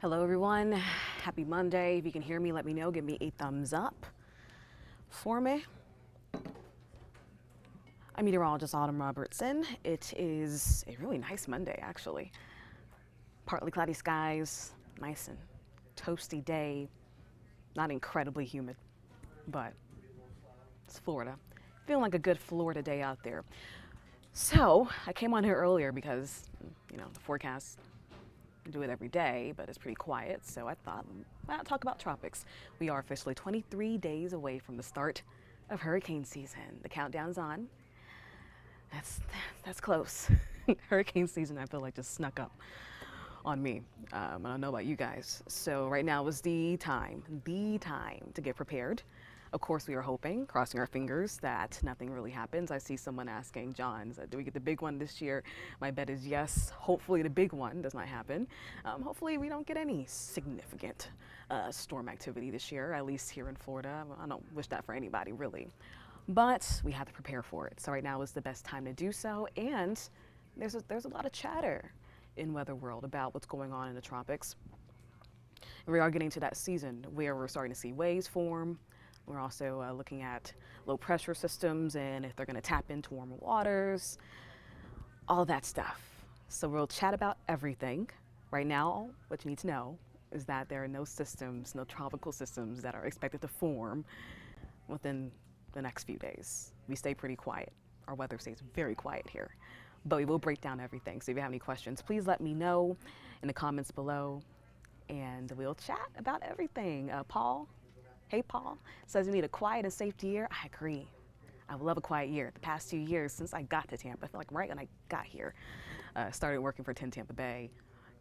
Hello everyone, happy Monday. If you can hear me, let me know. Give me a thumbs up for me. I'm meteorologist Autumn Robertson. It is a really nice Monday actually. Partly cloudy skies, nice and toasty day. Not incredibly humid, but it's Florida. Feeling like a good Florida day out there. So I came on here earlier because, the forecast do it every day, but it's pretty quiet. So I thought, why not talk about tropics? We are officially 23 days away from the start of hurricane season. The countdown's on. That's close. Hurricane season, I feel like, just snuck up on me. I don't know about you guys. So right now is the time to get prepared. Of course, we are hoping, crossing our fingers, that nothing really happens. I see someone asking, John, do we get the big one this year? My bet is yes. Hopefully the big one does not happen. Hopefully we don't get any significant storm activity this year, at least here in Florida. I don't wish that for anybody, really. But we have to prepare for it. So right now is the best time to do so. And there's a lot of chatter in weather world about what's going on in the tropics. And we are getting to that season where we're starting to see waves form. We're also looking at low pressure systems and if they're going to tap into warmer waters, all that stuff. So we'll chat about everything. Right now, what you need to know is that there are no systems, no tropical systems that are expected to form within the next few days. We stay pretty quiet. Our weather stays very quiet here, but we will break down everything. So if you have any questions, please let me know in the comments below and we'll chat about everything. Paul, hey Paul, says we need a quiet and safe year. I agree. I would love a quiet year. The past 2 years since I got to Tampa, I feel like right when I got here, started working for 10 Tampa Bay,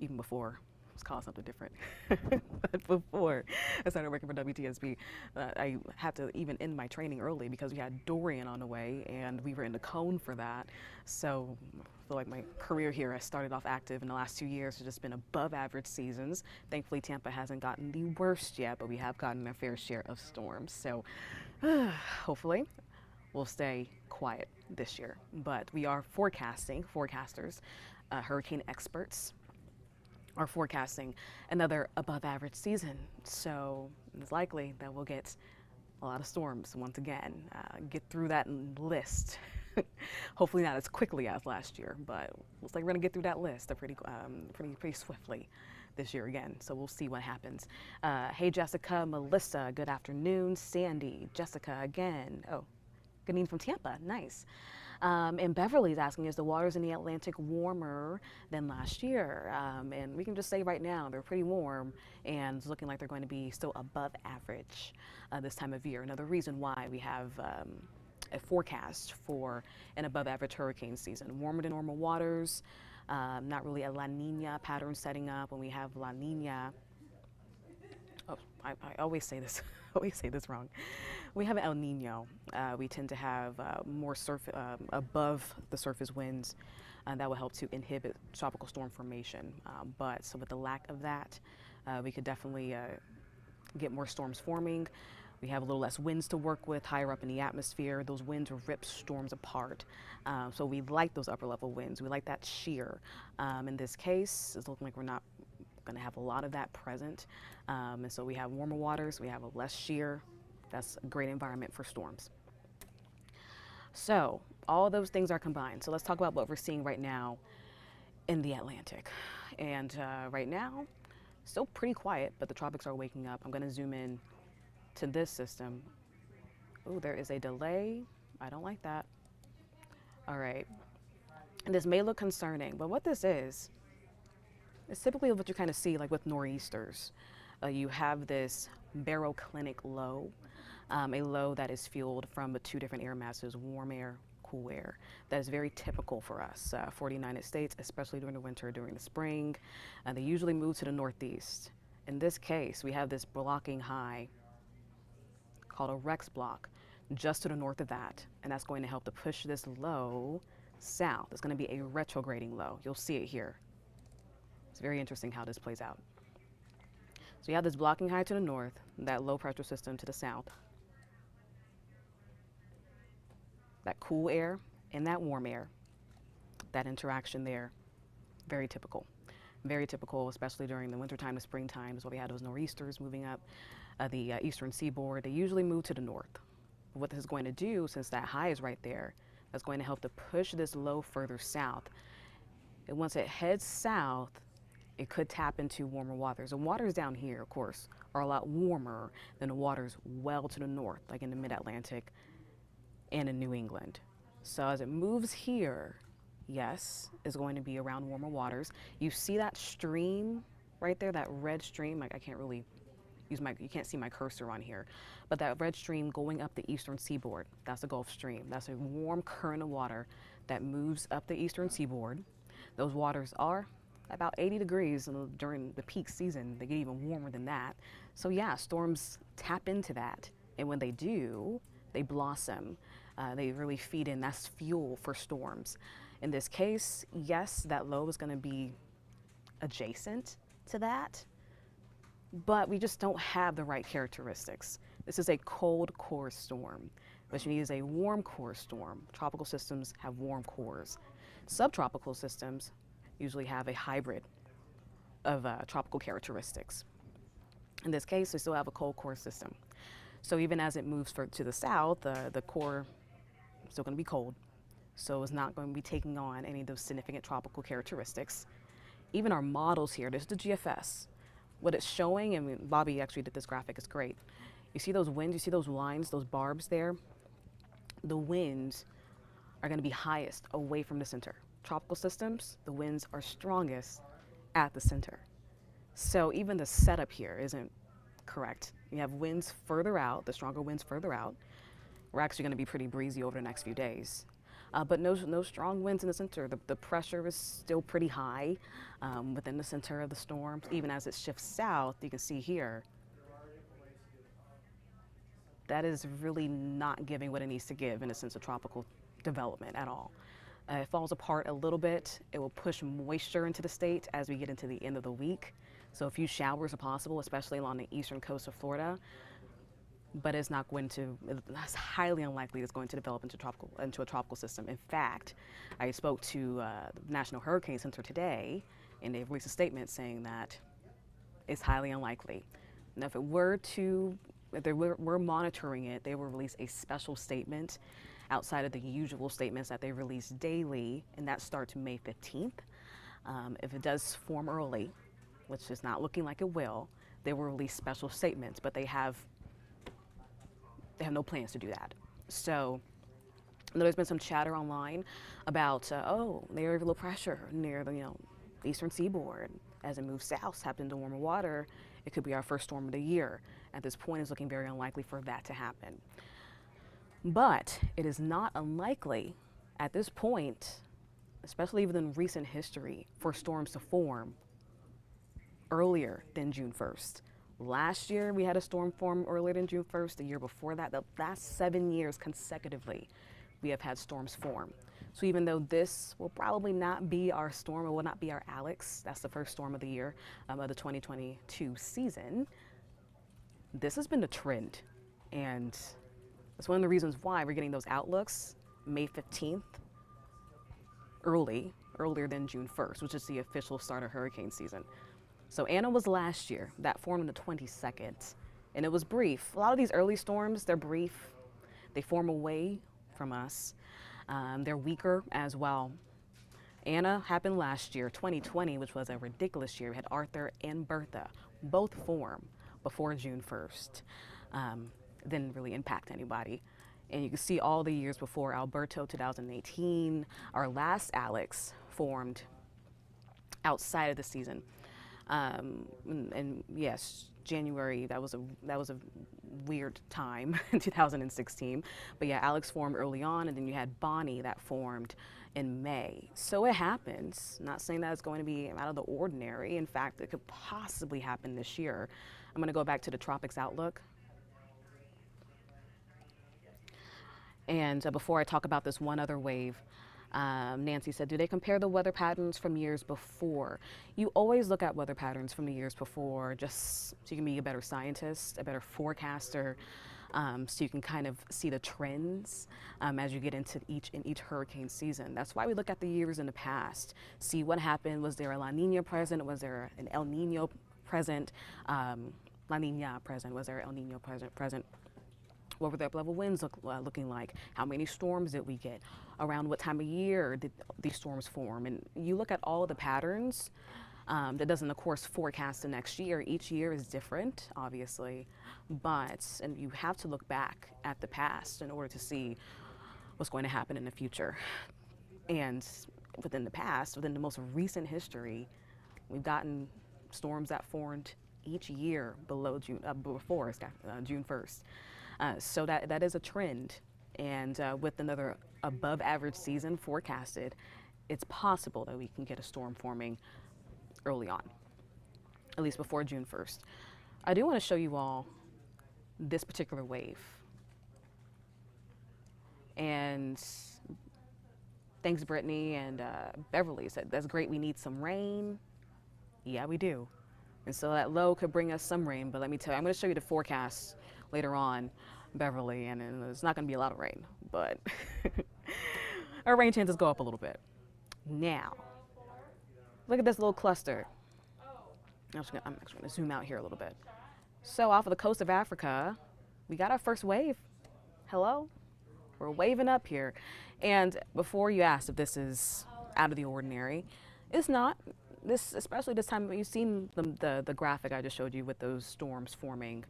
even before it was called something different. But before I started working for WTSB, I had to even end my training early because we had Dorian on the way and we were in the cone for that. So I feel like my career here, I started off active in the last 2 years. It's just been above average seasons. Thankfully, Tampa hasn't gotten the worst yet, but we have gotten a fair share of storms. So hopefully we'll stay quiet this year. But we are forecasters, hurricane experts are forecasting another above average season. So it's likely that we'll get a lot of storms once again, get through that list. Hopefully not as quickly as last year, but looks like we're gonna get through that list pretty swiftly this year again. So we'll see what happens. Hey Jessica, Melissa, good afternoon. Sandy, Jessica again. Oh, good evening from Tampa, nice. And Beverly's asking, is the waters in the Atlantic warmer than last year? And we can just say right now, they're pretty warm and it's looking like they're going to be still above average this time of year. Another reason why we have a forecast for an above average hurricane season. Warmer than normal waters, not really a La Nina pattern setting up. When we have La Nina, oh, I always say this, always say this wrong. We have El Nino. We tend to have more above the surface winds that will help to inhibit tropical storm formation. But so with the lack of that, we could definitely get more storms forming. We have a little less winds to work with higher up in the atmosphere. Those winds rip storms apart. So we like those upper level winds. We like that shear. In this case, it's looking like we're not going to have a lot of that present. And so we have warmer waters. We have a less shear. That's a great environment for storms. So all those things are combined. So let's talk about what we're seeing right now in the Atlantic. And right now, still pretty quiet, but the tropics are waking up. I'm going to zoom in to this system. Oh, there is a delay. I don't like that. All right. And this may look concerning, but what this is typically what you kind of see like with nor'easters. You have this baroclinic low, a low that is fueled from the two different air masses, warm air, cool air. That is very typical for us, for the United States, especially during the winter, during the spring. They usually move to the northeast. In this case, we have this blocking high called a Rex block just to the north of that, and that's going to help to push this low south. It's going to be a retrograding low. You'll see it here. It's very interesting how this plays out. So you have this blocking high to the north, that low pressure system to the south, that cool air and that warm air, that interaction there, very typical. Very typical, especially during the wintertime to springtime, is where we had those nor'easters moving up the eastern seaboard. They usually move to the north. What this is going to do, since that high is right there, that's going to help to push this low further south. And once it heads south, it could tap into warmer waters. The waters down here, of course, are a lot warmer than the waters well to the north, like in the mid-Atlantic and in New England. So as it moves here, yes, is going to be around warmer waters. You see that stream right there, that red stream. Like I can't really use you can't see my cursor on here, but that red stream going up the eastern seaboard, that's the Gulf Stream. That's a warm current of water that moves up the eastern seaboard. Those waters are about 80 degrees during the peak season. They get even warmer than that. So yeah, storms tap into that. And when they do, they blossom. They really feed in. That's fuel for storms. In this case, yes, that low is going to be adjacent to that, but we just don't have the right characteristics. This is a cold core storm. What you need is a warm core storm. Tropical systems have warm cores. Subtropical systems usually have a hybrid of tropical characteristics. In this case, we still have a cold core system. So even as it moves to the south, the core is still going to be cold. So it's not going to be taking on any of those significant tropical characteristics. Even our models here, this is the GFS. What it's showing, and Bobby actually did this graphic, it's great. You see those winds, you see those lines, those barbs there? The winds are going to be highest away from the center. Tropical systems, the winds are strongest at the center. So even the setup here isn't correct. You have winds further out, the stronger winds further out. We're actually going to be pretty breezy over the next few days. But no strong winds in the center. The pressure is still pretty high within the center of the storm. Even as it shifts south, you can see here, that is really not giving what it needs to give in a sense of tropical development at all. It falls apart a little bit. It will push moisture into the state as we get into the end of the week. So a few showers are possible, especially along the eastern coast of Florida. But it's highly unlikely it's going to develop into a tropical system. In fact, I spoke to the National Hurricane Center today, and they've released a statement saying that it's highly unlikely. Now, if they were monitoring it, they will release a special statement outside of the usual statements that they release daily, and that starts May 15th. If it does form early, which is not looking like it will, they will release special statements, but they have no plans to do that. So there's been some chatter online about, there's a low pressure near the eastern seaboard. As it moves south, tapped into warmer water, it could be our first storm of the year. At this point, it's looking very unlikely for that to happen. But it is not unlikely at this point, especially within recent history, for storms to form earlier than June 1st. Last year, we had a storm form earlier than June 1st. The year before that, the last 7 years consecutively, we have had storms form. So even though this will probably not be our storm, it will not be our Alex, that's the first storm of the year of the 2022 season, this has been the trend. And that's one of the reasons why we're getting those outlooks May 15th, earlier than June 1st, which is the official start of hurricane season. So Anna was last year. That formed on the 22nd, and it was brief. A lot of these early storms, they're brief. They form away from us. They're weaker as well. Anna happened last year, 2020, which was a ridiculous year. We had Arthur and Bertha both form before June 1st. Didn't really impact anybody. And you can see all the years before: Alberto, 2018. Our last Alex formed outside of the season. And yes, January, that was a weird time in 2016. But yeah, Alex formed early on, and then you had Bonnie that formed in May. So it happens. Not saying that it's going to be out of the ordinary. In fact, it could possibly happen this year. I'm going to go back to the tropics outlook. And before I talk about this one other wave, Nancy said, do they compare the weather patterns from years before? You always look at weather patterns from the years before just so you can be a better scientist, a better forecaster. so you can kind of see the trends as you get into each hurricane season. That's why we look at the years in the past, see what happened. Was there a La Nina present? Was there an El Nino present? La Nina present? Was there El Nino present? What were the uplevel winds looking like? How many storms did we get? Around what time of year did these storms form? And you look at all of the patterns. That doesn't, of course, forecast the next year. Each year is different, obviously, and you have to look back at the past in order to see what's going to happen in the future. And within the past, within the most recent history, we've gotten storms that formed each year before June 1st. So that is a trend. And with another above average season forecasted, it's possible that we can get a storm forming early on, at least before June 1st. I do want to show you all this particular wave. And thanks, Brittany and Beverly said, that's great, we need some rain. Yeah, we do. And so that low could bring us some rain, but let me tell you, I'm going to show you the forecast later on, Beverly, and it's not going to be a lot of rain, but our rain chances go up a little bit. Now, look at this little cluster. I'm actually going to zoom out here a little bit. So off of the coast of Africa, we got our first wave. Hello? We're waving up here. And before you asked if this is out of the ordinary, it's not. This, especially this time, you've seen the graphic I just showed you with those storms forming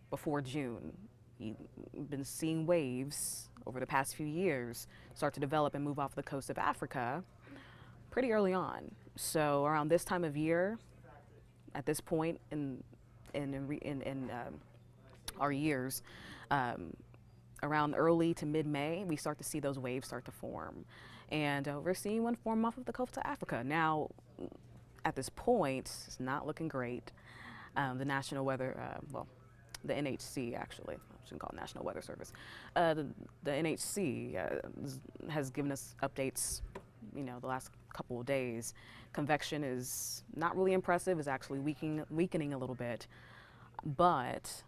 before June. You've been seeing waves over the past few years start to develop and move off the coast of Africa pretty early on. So around this time of year, at this point in our years, around early to mid-May, we start to see those waves start to form. And we're seeing one form off of the coast of Africa. Now, at this point, it's not looking great. The National Weather, the NHC actually, I shouldn't call it National Weather Service. The NHC has given us updates, the last couple of days. Convection is not really impressive, it's actually weakening a little bit, but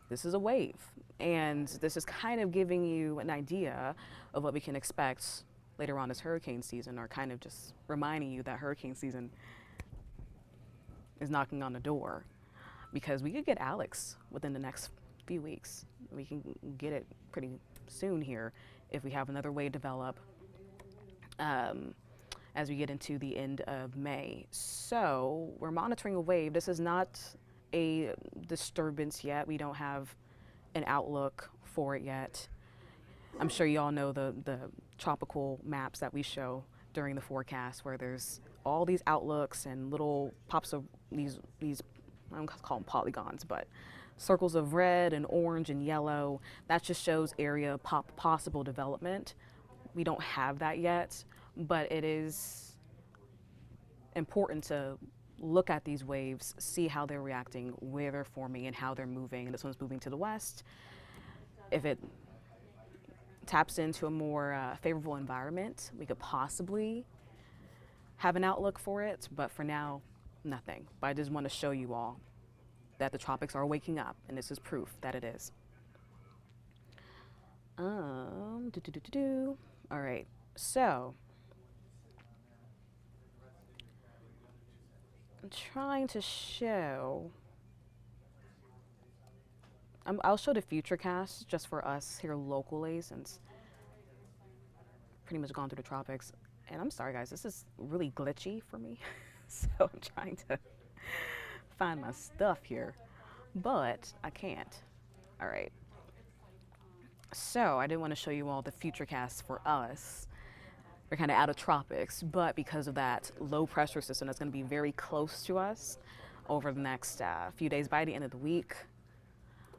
this is a wave. And this is kind of giving you an idea of what we can expect later on this hurricane season, or kind of just reminding you that hurricane season is knocking on the door, because we could get Alex within the next few weeks. We can get it pretty soon here if we have another wave develop as we get into the end of May. So we're monitoring a wave. This is not a disturbance yet. We don't have an outlook for it yet. I'm sure you all know the tropical maps that we show during the forecast, where there's all these outlooks and little pops of these I don't call them polygons, but circles of red and orange and yellow. That just shows area possible development. We don't have that yet, but it is important to look at these waves, see how they're reacting, where they're forming, and how they're moving. And this one's moving to the west. If it taps into a more favorable environment, we could possibly have an outlook for it, but for now, nothing. But I just want to show you all that the tropics are waking up, and this is proof that it is. All right, so I'm trying to show. I'll show the futurecast just for us here locally, since pretty much gone through the tropics. And I'm sorry, guys, this is really glitchy for me. So I'm trying to find my stuff here, but I can't. All right. So I did want to show you all the futurecast for us. We're kind of out of tropics, but because of that low pressure system that's going to be very close to us over the next few days, by the end of the week,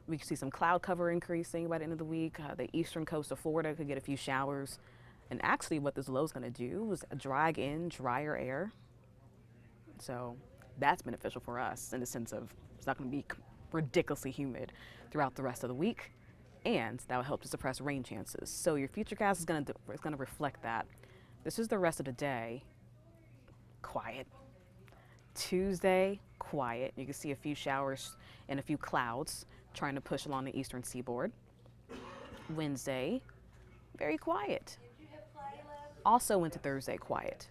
we can see some cloud cover increasing by the end of the week. The eastern coast of Florida could get a few showers. And actually what this low is going to do is drag in drier air. So that's beneficial for us in the sense of it's not going to be ridiculously humid throughout the rest of the week. And that will help to suppress rain chances. So your futurecast is going to reflect that. This is the rest of the day. Quiet. Tuesday, quiet. You can see a few showers and a few clouds. trying to push along the eastern seaboard. Wednesday, very quiet. Also into Thursday, quiet.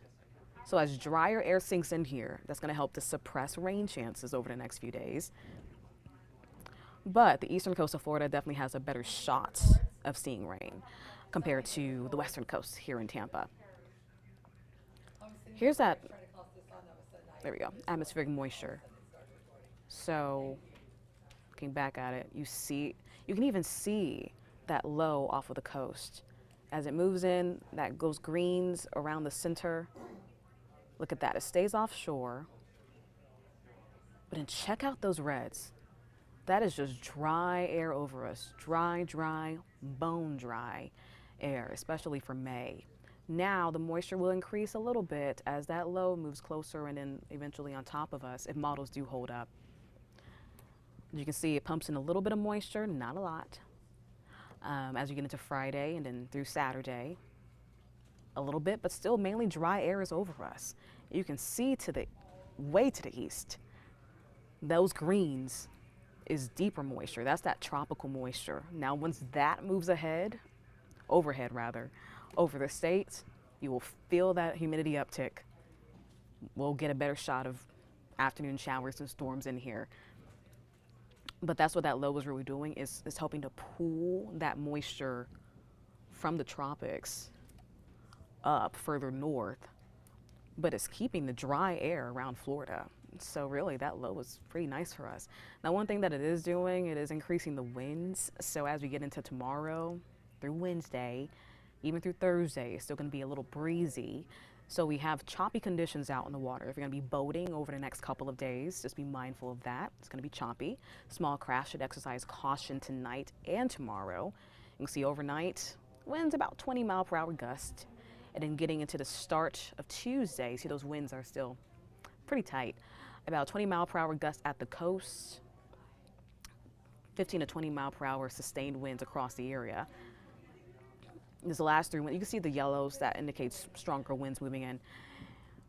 So as drier air sinks in here, that's going to help to suppress rain chances over the next few days. But the eastern coast of Florida definitely has a better shot of seeing rain compared to the western coast here in Tampa. Here's that, there we go, atmospheric moisture. So looking back at it, you can even see that low off of the coast. As it moves in, that goes greens around the center. Look at that, it stays offshore. But then check out those reds. That is just dry air over us. Dry, bone dry air, especially for May. Now the moisture will increase a little bit as that low moves closer and then eventually on top of us if models do hold up. You can see it pumps in a little bit of moisture, not a lot. As you get into Friday and then through Saturday, a little bit, but still mainly dry air is over us. You can see way to the east, those greens is deeper moisture. That's that tropical moisture. Now, once that moves overhead over the states, you will feel that humidity uptick. We'll get a better shot of afternoon showers and storms in here. But that's what that low is really doing, is helping to pull that moisture from the tropics up further north, but it's keeping the dry air around Florida. So really that low is pretty nice for us. Now, one thing that it is doing, it is increasing the winds. So as we get into tomorrow through Wednesday, even through Thursday, it's still going to be a little breezy. So we have choppy conditions out in the water. If you're going to be boating over the next couple of days, just be mindful of that. It's going to be choppy. Small craft should exercise caution tonight and tomorrow. You can see overnight, winds about 20-mile-per-hour gust. And then getting into the start of Tuesday, see those winds are still pretty tight. About 20-mile-per-hour gust at the coast, 15 to 20-mile-per-hour sustained winds across the area. This is the last three. You can see the yellows, that indicates stronger winds moving in.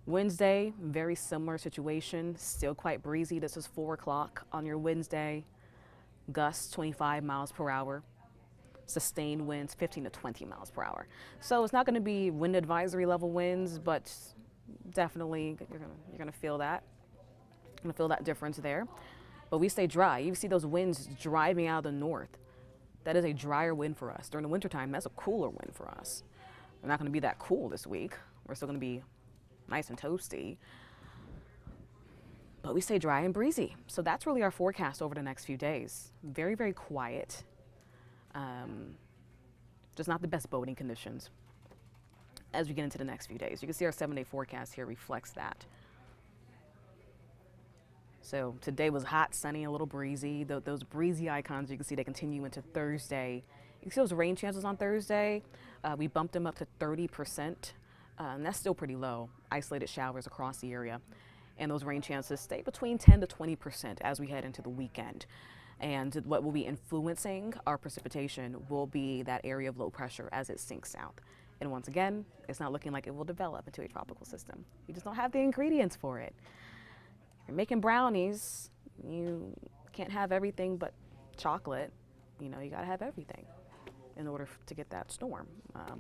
Wednesday, very similar situation, still quite breezy. This is 4 o'clock on your Wednesday. Gusts 25 miles per hour. Sustained winds 15 to 20 miles per hour. So it's not going to be wind advisory level winds, but definitely you're gonna feel that. You're gonna feel that difference there. But we stay dry. You see those winds driving out of the north. That is a drier wind for us. During the wintertime, that's a cooler wind for us. We're not going to be that cool this week. We're still going to be nice and toasty. But we stay dry and breezy. So that's really our forecast over the next few days. Very, very quiet. Just not the best boating conditions as we get into the next few days. You can see our 7-day forecast here reflects that. So today was hot, sunny, a little breezy. Those breezy icons, you can see they continue into Thursday. You can see those rain chances on Thursday. We bumped them up to 30%. And that's still pretty low. Isolated showers across the area. And those rain chances stay between 10 to 20% as we head into the weekend. And what will be influencing our precipitation will be that area of low pressure as it sinks south. And once again, it's not looking like it will develop into a tropical system. We just don't have the ingredients for it. You're making brownies, you can't have everything but chocolate. You know, you gotta have everything in order to get that storm,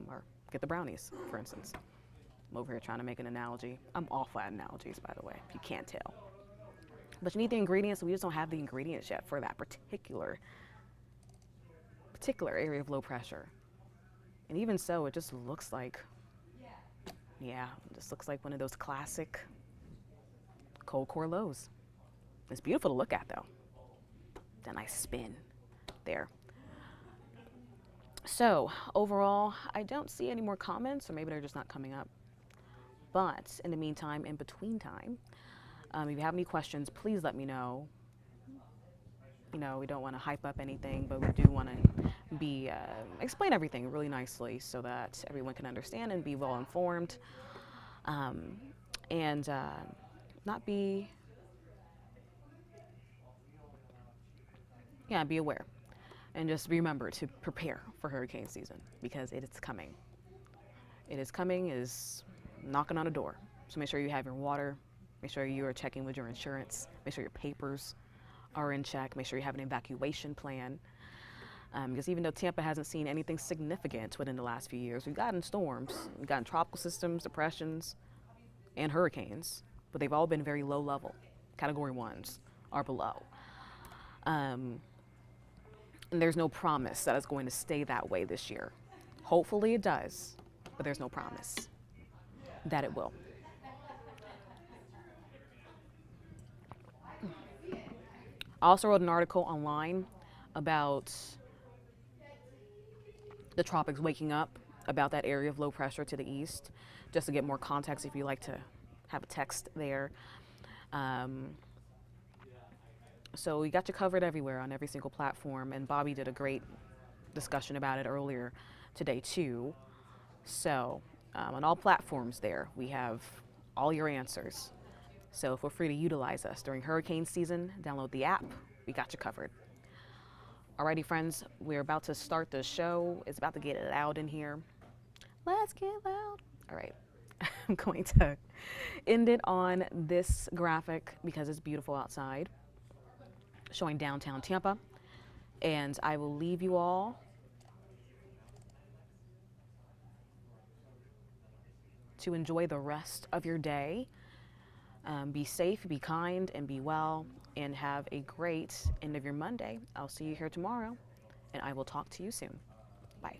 or get the brownies, for instance. I'm over here trying to make an analogy. I'm awful at analogies, by the way, if you can't tell. But you need the ingredients, and we just don't have the ingredients yet for that particular area of low pressure. And even so, it just looks like, yeah, it just looks like one of those classic cold core lows. It's beautiful to look at, though. That nice spin there. So overall, I don't see any more comments, or maybe they're just not coming up. But in the meantime, in between time, if you have any questions, please let me know. You know, we don't want to hype up anything, but we do want to explain everything really nicely so that everyone can understand and be well informed, and not be, be aware, and just remember to prepare for hurricane season, because it is coming. It is coming, it is knocking on a door. So make sure you have your water, make sure you are checking with your insurance, make sure your papers are in check. Make sure you have an evacuation plan. Because even though Tampa hasn't seen anything significant within the last few years, we've gotten storms, we've gotten tropical systems, depressions, and hurricanes, but they've all been very low level, category ones or below. And there's no promise that it's going to stay that way this year. Hopefully it does, but there's no promise that it will. I also wrote an article online about the tropics waking up, about that area of low pressure to the east, just to get more context if you like to have a text there. So we got you covered everywhere on every single platform, and Bobby did a great discussion about it earlier today too. So on all platforms there, we have all your answers. So feel free to utilize us during hurricane season. Download the app. We got you covered. Alrighty, friends, we're about to start the show. It's about to get loud in here. Let's get loud. All right. I'm going to end it on this graphic because it's beautiful outside, showing downtown Tampa. And I will leave you all to enjoy the rest of your day. Be safe, be kind, and be well, and have a great end of your Monday. I'll see you here tomorrow, and I will talk to you soon. Bye.